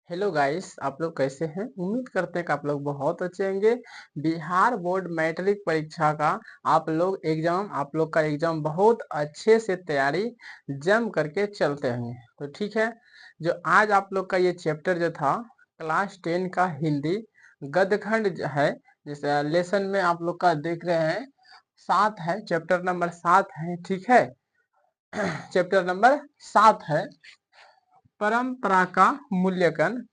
Hello guys, आप लोग कैसे हैं? उम्मीद करते हैं कि आप लोग बहुत अच्छे होंगे। बिहार बोर्ड मैट्रिक परीक्षा का आप लोग का एग्जाम बहुत अच्छे से तैयारी जम करके चलते होंगे। तो ठीक है, जो आज आप लोग का ये चैप्टर जो था क्लास 10 का हिंदी गद्यखंड है, जैसे लेसन में आप लोग का देख रहे हैं 7 है, चैप्टर नंबर 7 है। ठीक है, चैप्टर नंबर 7 है परंपरा का मूल्यांकन।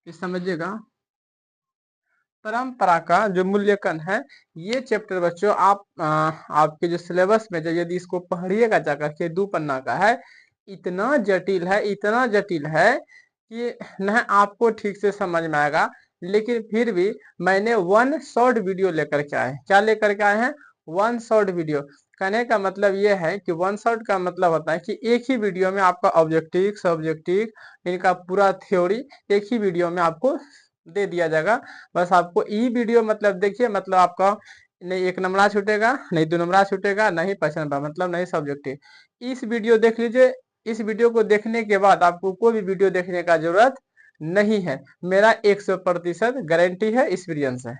ये समझिएगा, परंपरा का जो मूल्यांकन है, ये चैप्टर बच्चों आपके जो सिलेबस में जब यदि इसको पढ़िएगा जाकर के 2 पन्ना का है, इतना जटिल है कि न आपको ठीक से समझ में आएगा। लेकिन फिर भी मैंने वन शॉर्ट वीडियो लेकर के आए। क्या लेकर के आए हैं? One short video. कहने का मतलब ये है कि वन शॉट का मतलब होता है कि एक ही वीडियो में आपका ऑब्जेक्टिव सब्जेक्टिव इनका पूरा थ्योरी एक ही वीडियो में आपको दे दिया जाएगा। बस आपको ई वीडियो मतलब देखिए, मतलब आपका नहीं एक नंबरा छूटेगा, नहीं 2 नंबरा छूटेगा, नहीं 5 नंबर मतलब नहीं सब्जेक्टिव। इस वीडियो देख लीजिए। इस वीडियो को देखने के बाद आपको कोई भी वीडियो देखने का जरूरत नहीं है। मेरा 100% गारंटी है, एक्सपीरियंस है।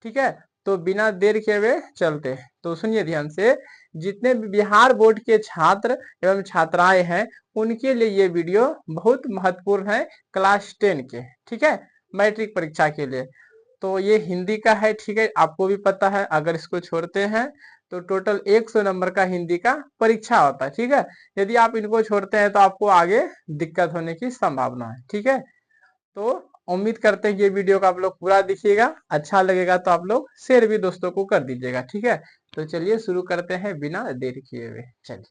ठीक है, तो बिना देर किए हुए चलते हैं। तो सुनिए ध्यान से, जितने भी बिहार बोर्ड के छात्र एवं छात्राएं हैं उनके लिए ये वीडियो बहुत महत्वपूर्ण है, क्लास 10 के। ठीक है, मैट्रिक परीक्षा के लिए। तो ये हिंदी का है। ठीक है, आपको भी पता है अगर इसको छोड़ते हैं तो टोटल 100 नंबर का हिंदी का परीक्षा होता है। ठीक है, यदि आप इनको छोड़ते हैं तो आपको आगे दिक्कत होने की संभावना है। ठीक है, तो उम्मीद करते हैं ये वीडियो को आप लोग पूरा देखिएगा। अच्छा लगेगा तो आप लोग शेयर भी दोस्तों को कर दीजिएगा। ठीक है, तो चलिए शुरू करते हैं बिना देर किए हुए। चलिए,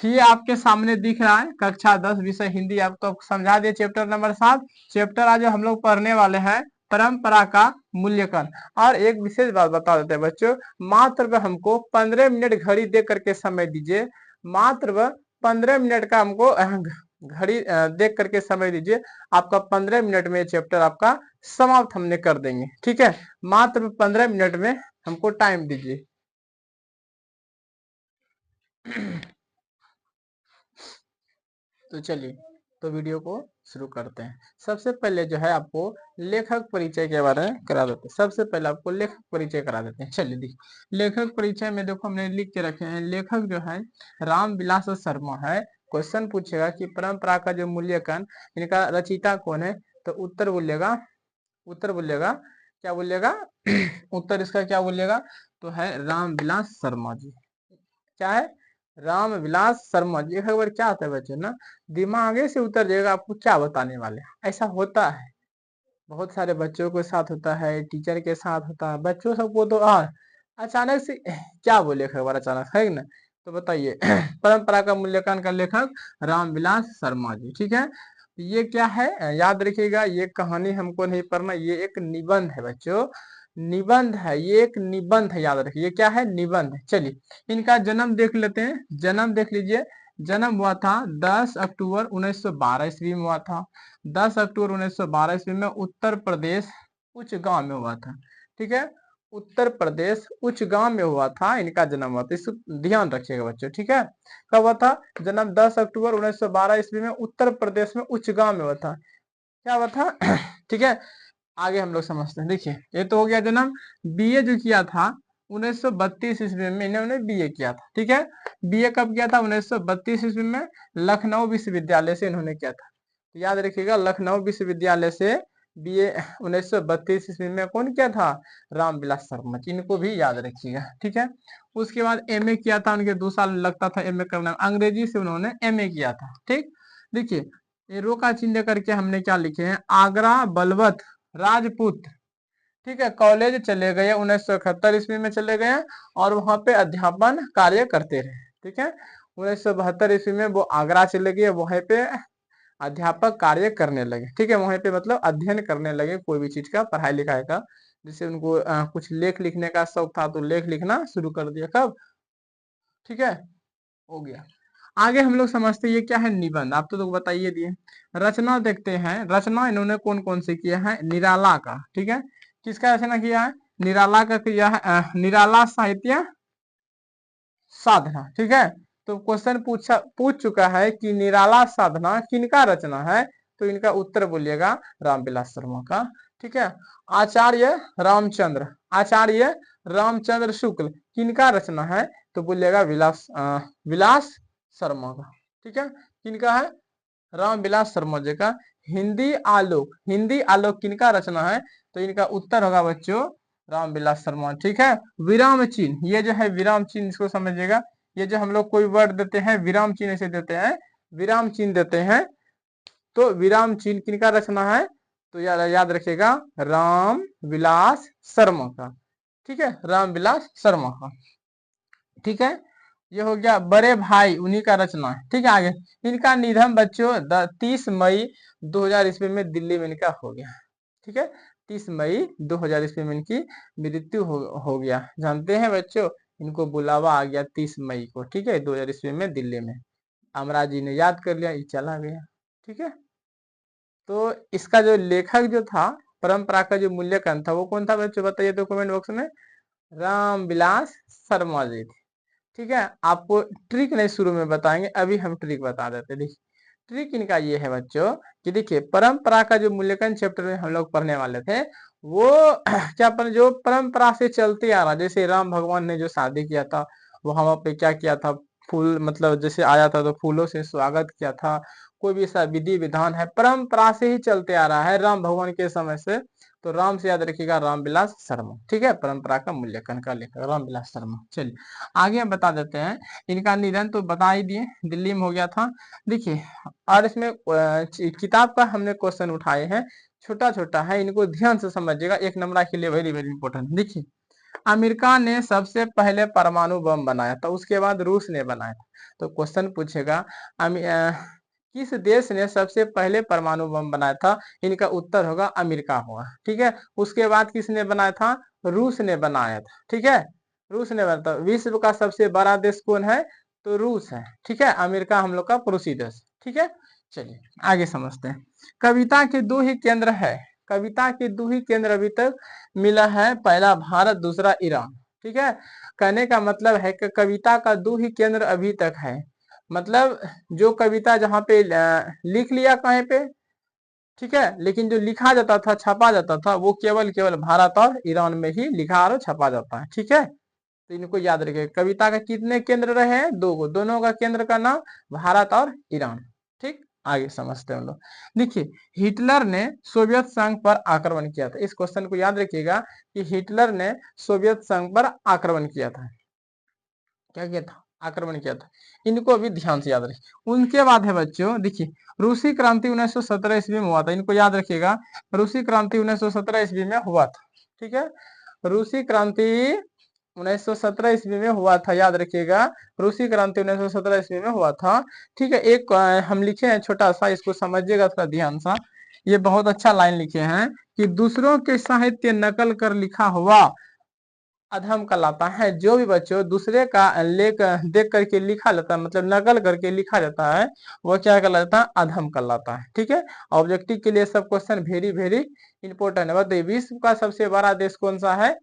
ये आपके सामने दिख रहा है कक्षा 10 विषय हिंदी, आपको समझा दिए चैप्टर नंबर 7। चैप्टर आज हम लोग पढ़ने वाले हैं परंपरा का मूल्यांकन। और एक विशेष बात बता देते हैं बच्चों, मात्र वह हमको 15 मिनट घड़ी दे करके समय दीजिए। मात्र वह 15 मिनट का हमको घड़ी देख करके समय दीजिए। आपका 15 मिनट में चैप्टर आपका समाप्त हमने कर देंगे। ठीक है, मात्र 15 मिनट में हमको टाइम दीजिए। तो चलिए, तो वीडियो को शुरू करते हैं। सबसे पहले जो है आपको लेखक परिचय के बारे में करा देते हैं। सबसे पहले आपको लेखक परिचय करा देते हैं। चलिए देखिए, लेखक परिचय में देखो हमने लिख के रखे हैं, लेखक जो है रामविलास शर्मा है। क्वेश्चन पूछेगा कि परंपरा का जो मूल्यांकन, इनका रचयिता कौन है? तो उत्तर बोलेगा क्या बोलेगा? उत्तर इसका क्या बोलेगा? तो है रामविलास शर्मा जी। क्या है? रामविलास शर्मा जी। एक बार क्या आता है बच्चे ना, दिमागे से उतर जाएगा आपको क्या बताने वाले हैं। ऐसा होता है, बहुत सारे बच्चों के साथ होता है, टीचर के साथ होता है। बच्चों सबको तो अचानक से क्या बोले एक बार अचानक, है ना? तो बताइए परंपरा का मूल्यांकन का लेखक रामविलास शर्मा जी। ठीक है, ये क्या है याद रखिएगा, ये कहानी हमको नहीं पढ़ना, ये एक निबंध है बच्चों। निबंध है, ये एक निबंध है, याद रखिए। ये क्या है? निबंध है। चलिए, इनका जन्म देख लेते हैं। जन्म देख लीजिए, जन्म हुआ था 10 अक्टूबर 1912 ईस्वी में हुआ था। 10 अक्टूबर 1912 ईस्वी में उत्तर प्रदेश उच्च गांव में हुआ था। ठीक है, उत्तर प्रदेश उच्च गांव में हुआ था, इनका जन्म हुआ था। इसको ध्यान रखिएगा बच्चों। ठीक है, कब हुआ था? जन्म 10 अक्टूबर 1912 ईस्वी में उत्तर प्रदेश में उच्च गांव में हुआ था। क्या हुआ था? ठीक है, आगे हम लोग समझते हैं। देखिए, ये तो हो गया जन्म। बीए जो किया था 1932 ईस्वी में इन्होंने बीए किया था। ठीक है, बीए कब किया था? 1932 ईस्वी में लखनऊ विश्वविद्यालय से इन्होंने किया था। तो याद रखिएगा, लखनऊ विश्वविद्यालय से बीए 1932 ईस्वी में कौन किया था? रामविलास शर्मा जी। इनको भी याद रखिएगा। ठीक है, उसके बाद एमए किया था, उनके 2 साल लगता था एमए करने में। अंग्रेजी से उन्होंने एमए किया था। ठीक, देखिए ये रो का चिन्ह करके हमने क्या लिखे हैं? आगरा बलवत राजपूत। ठीक है, कॉलेज चले गए 1971 ईस्वी में चले गए और वहां पे अध्यापन कार्य करते रहे। ठीक है, 1972 ईस्वी में वो आगरा चले गए, वहां पे अध्यापक कार्य करने लगे। ठीक है, वहां पे मतलब अध्ययन करने लगे कोई भी चीज का, पढ़ाई लिखाई का। जिससे उनको कुछ लेख लिखने का शौक था तो लेख लिखना शुरू कर दिया। कब? ठीक है, हो गया। आगे हम लोग समझते हैं ये क्या है? निबंध। आप तो बताइए दिए। रचना देखते हैं, रचना इन्होंने कौन कौन से किया है? निराला का। ठीक है, किसका रचना किया है? निराला का किया है, निराला साहित्य साधना। ठीक है, तो क्वेश्चन पूछ चुका है कि निराला साधना किनका रचना है, तो इनका उत्तर बोलिएगा रामविलास शर्मा का। ठीक है। आचार्य रामचंद्र, आचार्य रामचंद्र शुक्ल किनका रचना है, तो बोलिएगा विलास शर्मा का। ठीक है, किनका है, रामविलास शर्मा जी का। हिंदी आलोक, हिंदी आलोक किनका रचना है, तो इनका उत्तर होगा बच्चों रामविलास शर्मा। ठीक है। विराम चिन्ह, ये जो है विराम चिन्ह, इसको समझिएगा। ये जो हम लोग कोई वर्ड देते हैं विराम चिन्ह ऐसे देते हैं, विराम चिन्ह देते हैं, तो विराम चिन्ह किनका रचना है, तो याद रखिएगा रामविलास शर्मा का। ठीक है, रामविलास शर्मा का। ठीक है, ये हो गया बड़े भाई, उन्हीं का रचना है। ठीक है, आगे इनका निधन बच्चों 30 मई 2000 ईस्वी में दिल्ली में इनका हो गया। ठीक है, 30 मई 2000 ईस्वी में इनकी मृत्यु हो गया। जानते हैं बच्चों, इनको बुलावा आ गया 30 मई को। ठीक है, 2000 ईस्वी में दिल्ली में। अमराज जी ने याद कर लिया, ये चला गया। ठीक है, तो इसका जो लेखक जो था, परंपरा का जो मूल्यांकन था, वो कौन था बच्चों, बताइए तो कमेंट बॉक्स में। रामविलास शर्मा जी थे। ठीक है, आपको ट्रिक नहीं शुरू में बताएंगे, अभी हम ट्रिक बता देते हैं। देखिए ट्रिक इनका ये है बच्चों कि देखिए परंपरा का जो मूल्यांकन चैप्टर में हम लोग पढ़ने वाले थे, वो क्या जो परंपरा से चलते आ रहा, जैसे राम भगवान ने जो शादी किया था, वहां पे क्या किया था, फूल मतलब जैसे आया था तो फूलों से स्वागत किया था। कोई भी ऐसा विधि विधान है परंपरा से ही चलते आ रहा है राम भगवान के समय से, तो राम से याद रखिएगा रामविलास शर्मा। ठीक है, परंपरा का मूल्यांकन का लेखक रामविलास शर्मा। चलिए आगे हम बता देते हैं। इनका निधन तो बता ही दिए, दिल्ली में हो गया था। देखिए और इसमें किताब का हमने क्वेश्चन उठाए हैं, छोटा छोटा है, इनको ध्यान से समझिएगा, 1 नंबर के लिए वेरी वेरी इंपॉर्टेंट। देखिए अमेरिका ने सबसे पहले परमाणु बम बनाया था, उसके बाद रूस ने बनाया था। तो क्वेश्चन पूछेगा किस देश ने सबसे पहले परमाणु बम बनाया था, इनका उत्तर होगा अमेरिका होगा। ठीक है, उसके बाद किसने बनाया था, रूस ने बनाया था। ठीक है, रूस ने बनाया था। विश्व का सबसे बड़ा देश कौन है, तो रूस है। ठीक है, अमेरिका हम लोग का पड़ोसी देश। ठीक है, चलिए आगे समझते हैं। कविता के 2 ही केंद्र है, कविता के 2 ही केंद्र अभी तक मिला है, पहला भारत, दूसरा ईरान। ठीक है, कहने का मतलब है कि कविता का 2 ही केंद्र अभी तक है, मतलब जो कविता जहाँ पे लिख लिया कहीं पे, ठीक है, लेकिन जो लिखा जाता था, छपा जाता था, वो केवल केवल भारत और ईरान में ही लिखा और छपा जाता है। ठीक है, तो इनको याद रखिए। कविता का कितने केंद्र रहे हैं, 2 गो, दोनों का केंद्र का नाम भारत और ईरान। ठीक, आगे समझते हैं हम लोग। देखिए हिटलर ने सोवियत संघ पर आक्रमण किया था, इस क्वेश्चन को याद रखिएगा कि हिटलर ने सोवियत संघ पर आक्रमण किया था। क्या किया था, आक्रमण किया था। इनको अभी ध्यान से याद रखिए। उनके बाद है बच्चों, देखिए रूसी क्रांति 1917 ईस्वी में हुआ था, इनको याद रखिएगा। रूसी क्रांति 1917 ईस्वी में हुआ था। ठीक है, रूसी क्रांति 1917 ईस्वी में हुआ था, याद रखिएगा। रूसी क्रांति 1917 ईस्वी में हुआ था। ठीक है, एक हम लिखे हैं छोटा सा, इसको समझिएगा थोड़ा ध्यान सा। ये बहुत अच्छा लाइन लिखे हैं कि दूसरों के साहित्य नकल कर लिखा हुआ अधम कहलाता है। जो भी बच्चों दूसरे का लेख देख करके लिखा जाता है, मतलब नकल करके लिखा जाता है, वो क्या कहलाता है, अधम कहलाता है। ठीक है, ऑब्जेक्टिव के लिए सब क्वेश्चन वेरी वेरी इंपॉर्टेंट है। बताइए विश्व का सबसे बड़ा देश कौन सा है,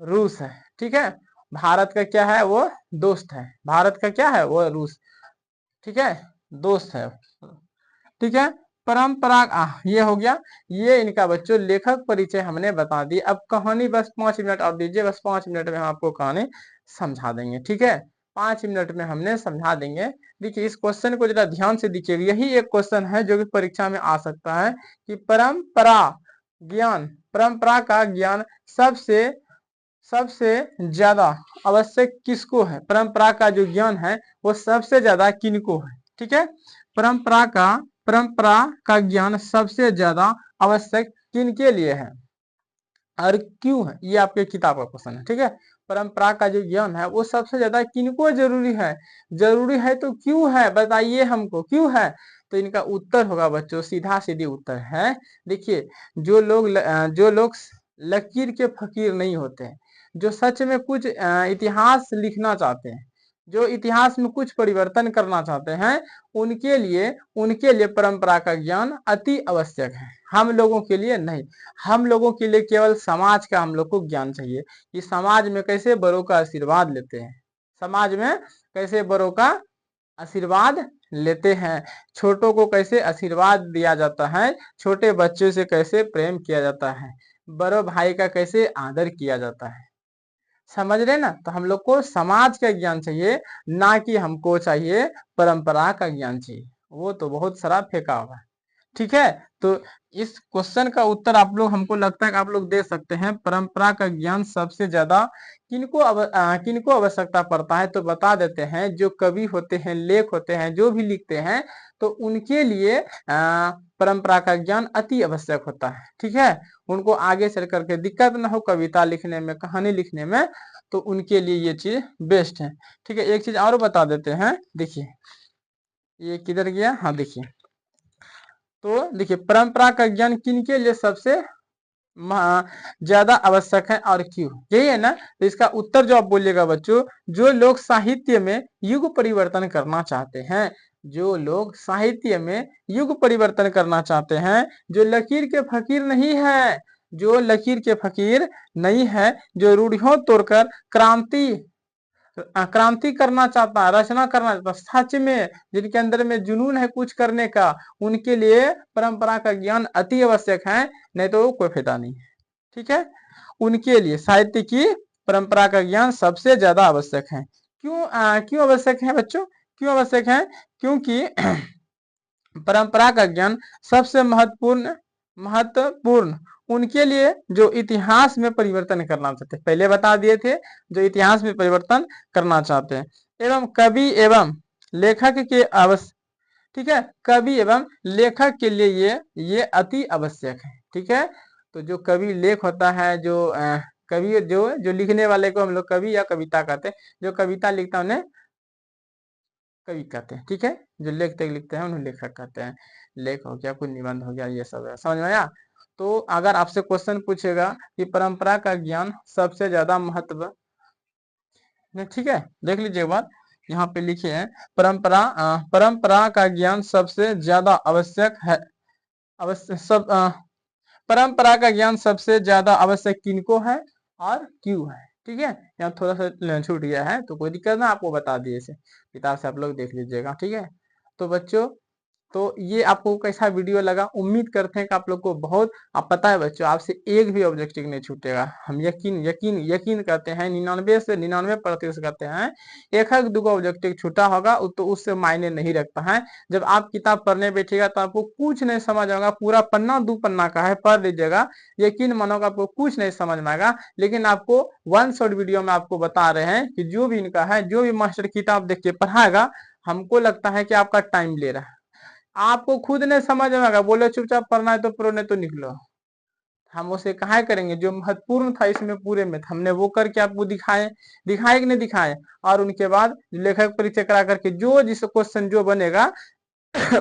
रूस है। ठीक है, भारत का क्या है, वो दोस्त है। भारत का क्या है, वो रूस। ठीक है, दोस्त है। ठीक है, परंपरा ये हो गया। ये इनका बच्चों लेखक परिचय हमने बता दी। अब कहानी बस 5 मिनट और दीजिए, बस 5 मिनट में हम आपको कहानी समझा देंगे। ठीक है, 5 मिनट में हमने समझा देंगे। देखिए इस क्वेश्चन को जरा ध्यान से देखिए, यही एक क्वेश्चन है जो कि परीक्षा में आ सकता है कि परंपरा ज्ञान, परंपरा का ज्ञान सबसे सबसे ज्यादा आवश्यक किसको है, परंपरा का जो ज्ञान है वो सबसे ज्यादा किनको है। ठीक है, परंपरा का ज्ञान सबसे ज्यादा आवश्यक किनके लिए है और क्यों है, ये आपके किताब का क्वेश्चन है। ठीक है, परंपरा का जो ज्ञान है वो सबसे ज्यादा किनको जरूरी है, जरूरी है तो क्यों है, बताइए हमको क्यों है। तो इनका उत्तर होगा बच्चों, सीधा सीधी उत्तर है। देखिए जो लोग लकीर के फकीर नहीं होते हैं, जो सच में कुछ इतिहास लिखना चाहते हैं, जो इतिहास में कुछ परिवर्तन करना चाहते हैं, उनके लिए परंपरा का ज्ञान अति आवश्यक है। हम लोगों के लिए नहीं, हम लोगों के लिए केवल समाज का हम लोग को ज्ञान चाहिए कि समाज में कैसे बड़ों का आशीर्वाद लेते हैं, समाज में कैसे बड़ों का आशीर्वाद लेते हैं। छोटों को कैसे आशीर्वाद दिया जाता है, छोटे बच्चों से कैसे प्रेम किया जाता है, बड़े भाई का कैसे आदर किया जाता है। समझ रहे ना? तो हम लोग को समाज का ज्ञान चाहिए, ना कि हमको चाहिए परंपरा का ज्ञान चाहिए। वो तो बहुत सारा फेंका हुआ है। ठीक है, तो इस क्वेश्चन का उत्तर आप लोग, हमको लगता है कि आप लोग दे सकते हैं। परंपरा का ज्ञान सबसे ज्यादा किनको आवश्यकता पड़ता है, तो बता देते हैं। जो कवि होते हैं, लेख होते हैं, जो भी लिखते हैं, तो उनके लिए परंपरा का ज्ञान अति आवश्यक होता है। ठीक है, उनको आगे चल करके दिक्कत ना हो कविता लिखने में, कहानी लिखने में, तो उनके लिए ये चीज बेस्ट है। ठीक है, एक चीज और बता देते हैं। देखिए ये किधर गया, हाँ देखिए, तो देखिए परंपरा का ज्ञान किनके लिए सबसे ज्यादा आवश्यक है और क्यों, यही है ना? तो इसका उत्तर जो आप बोलिएगा बच्चों, जो लोग साहित्य में युग परिवर्तन करना चाहते हैं, जो लोग साहित्य में युग परिवर्तन करना चाहते हैं, जो लकीर के फकीर नहीं है, जो लकीर के फकीर नहीं है, जो रूढ़ियों तोड़कर क्रांति करना चाहता है, रचना करना चाहता, सच में जिनके अंदर में जुनून है कुछ करने का, उनके लिए परंपरा का ज्ञान अति आवश्यक है, नहीं तो कोई फायदा नहीं है। ठीक है, उनके लिए साहित्य की परंपरा का ज्ञान सबसे ज्यादा आवश्यक है। क्यों आवश्यक है बच्चों? क्यों आवश्यक है? क्योंकि परंपरा का ज्ञान सबसे महत्वपूर्ण उनके लिए जो इतिहास में परिवर्तन करना चाहते हैं, पहले बता दिए थे, जो इतिहास में परिवर्तन करना चाहते हैं, एवं कवि एवं लेखक के ठीक है, कवि एवं लेखक के लिए ये अति आवश्यक है। ठीक है, तो जो कवि लेख होता है, जो कवि जो जो लिखने वाले को हम लोग कवि या कविता कहते हैं, जो कविता लिखता है उन्हें कवि कहते हैं। ठीक है, जो लेखते लिखते हैं उन्हें लेखक कहते हैं। लेख हो गया, कुछ निबंध हो गया, ये सब है। समझ में आया? तो अगर आपसे क्वेश्चन पूछेगा कि परंपरा का ज्ञान सबसे ज्यादा महत्व, ठीक है, देख लीजिए बात, यहाँ पे लिखे हैं परंपरा का ज्ञान सबसे ज्यादा आवश्यक है। अवश्य सब परंपरा का ज्ञान सबसे ज्यादा आवश्यक किनको है और क्यों है? ठीक है, यहाँ थोड़ा सा छूट गया है तो कोई दिक्कत ना, आपको बता दिए इसे, किताब से आप लोग देख लीजिएगा। ठीक है, तो बच्चों, तो ये आपको कैसा वीडियो लगा, उम्मीद करते हैं कि आप लोग को बहुत, आप पता है बच्चों, आपसे एक भी ऑब्जेक्टिव नहीं छूटेगा। हम यकीन यकीन यकीन करते हैं, 99 से 99% करते हैं। एक दो ऑब्जेक्टिव छूटा होगा तो उससे मायने नहीं रखता है। जब आप किताब पढ़ने बैठिएगा तो आपको कुछ नहीं समझ आएगा, पूरा पन्ना 2 पन्ना का है, पढ़ लीजिएगा, यकीन मानोगा आपको कुछ नहीं समझ में आएगा। लेकिन आपको वन शॉट वीडियो में आपको बता रहे हैं कि जो भी इनका है, जो भी मास्टर किताब देख के पढ़ाएगा, हमको लगता है कि आपका टाइम ले रहा है, आपको खुद नहीं समझ में आएगा, बोले चुपचाप पढ़ना है तो पढ़ो, नहीं तो निकलो। हम उसे कहा करेंगे जो महत्वपूर्ण था इसमें पूरे में, हमने वो करके आपको दिखाए कि नहीं दिखाए, और उनके बाद लेखक परिचय करा करके जो जिस क्वेश्चन जो बनेगा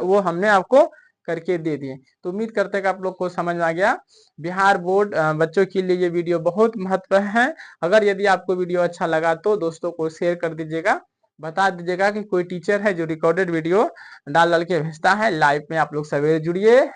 वो हमने आपको करके दे दिए। तो उम्मीद करते हैं कि आप लोग को समझ में आ गया। बिहार बोर्ड बच्चों के लिए ये वीडियो बहुत महत्व है। अगर यदि आपको वीडियो अच्छा लगा तो दोस्तों को शेयर कर दीजिएगा, बता दीजिएगा कि कोई टीचर है जो रिकॉर्डेड वीडियो डाल डाल के भेजता है। लाइव में आप लोग सवेरे जुड़िए,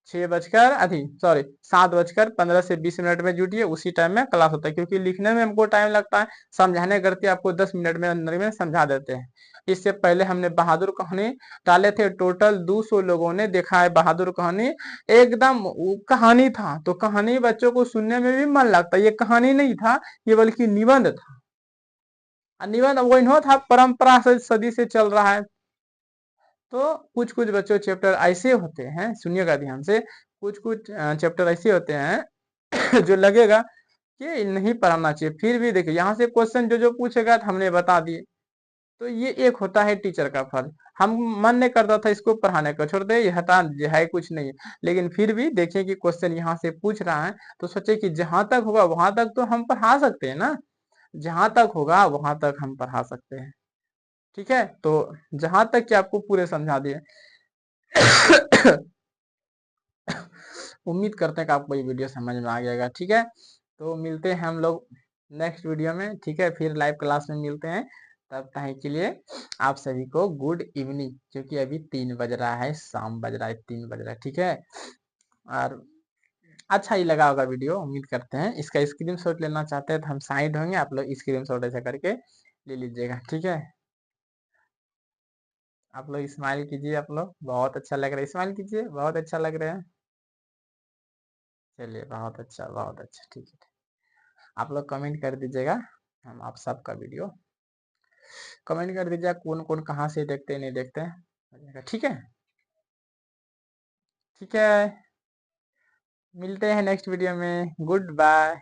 7:15 से 20 मिनट में जुटिए, उसी टाइम में क्लास होता है, क्योंकि लिखने में हमको टाइम लगता है, समझाने करते आपको 10 मिनट में अंदर में समझा देते हैं। इससे पहले हमने बहादुर कहानी डाले थे, टोटल 200 लोगों ने देखा है बहादुर कहानी। एकदम कहानी था, तो कहानी बच्चों को सुनने में भी मन लगता है। ये कहानी नहीं था, ये बल्कि निबंध था। निबंध वही था, परंपरा से सदी से चल रहा है। तो कुछ कुछ बच्चों चैप्टर ऐसे होते हैं, सुनिएगा ध्यान से, कुछ कुछ चैप्टर ऐसे होते हैं जो लगेगा कि नहीं पढ़ाना चाहिए, फिर भी देखिए यहाँ से क्वेश्चन जो जो पूछेगा तो हमने बता दिए। तो ये एक होता है टीचर का फर्ज। हम मन नहीं करता था इसको पढ़ाने का, छोड़ दे, ये हटा है कुछ नहीं, लेकिन फिर भी देखिए कि क्वेश्चन यहाँ से पूछ रहा है, तो सोचे कि जहां तक होगा वहां तक तो हम पढ़ा सकते हैं ना, जहां तक होगा वहां तक हम पढ़ा सकते हैं। ठीक है, तो जहां तक कि आपको पूरे समझा दिए। उम्मीद करते हैं कि आपको ये वीडियो समझ में आ जाएगा। ठीक है, तो मिलते हैं हम लोग नेक्स्ट वीडियो में। ठीक है, फिर लाइव क्लास में मिलते हैं। तब तक के लिए आप सभी को गुड इवनिंग, क्योंकि अभी 3 बज रहा है, शाम बज रहा है, 3 बज रहा है। ठीक है, और अच्छा ही लगा होगा वीडियो, उम्मीद करते हैं। इसका स्क्रीनशॉट लेना चाहते हैं तो हम साइड होंगे, आप लोग स्क्रीनशॉट ऐसा करके ले लीजिएगा। ठीक है। आप लोग स्माइल कीजिए, आप लोग बहुत अच्छा लग रहा है, स्माइल कीजिए, बहुत अच्छा लग रहा है। चलिए बहुत अच्छा, बहुत अच्छा, ठीक है। आप लोग कमेंट कर दीजिएगा, हम आप सबका वीडियो कमेंट कर दीजिएगा, कौन कौन कहाँ से देखते हैं नहीं देखते हैं, ठीक है। ठीक है, मिलते हैं नेक्स्ट वीडियो में, गुड बाय।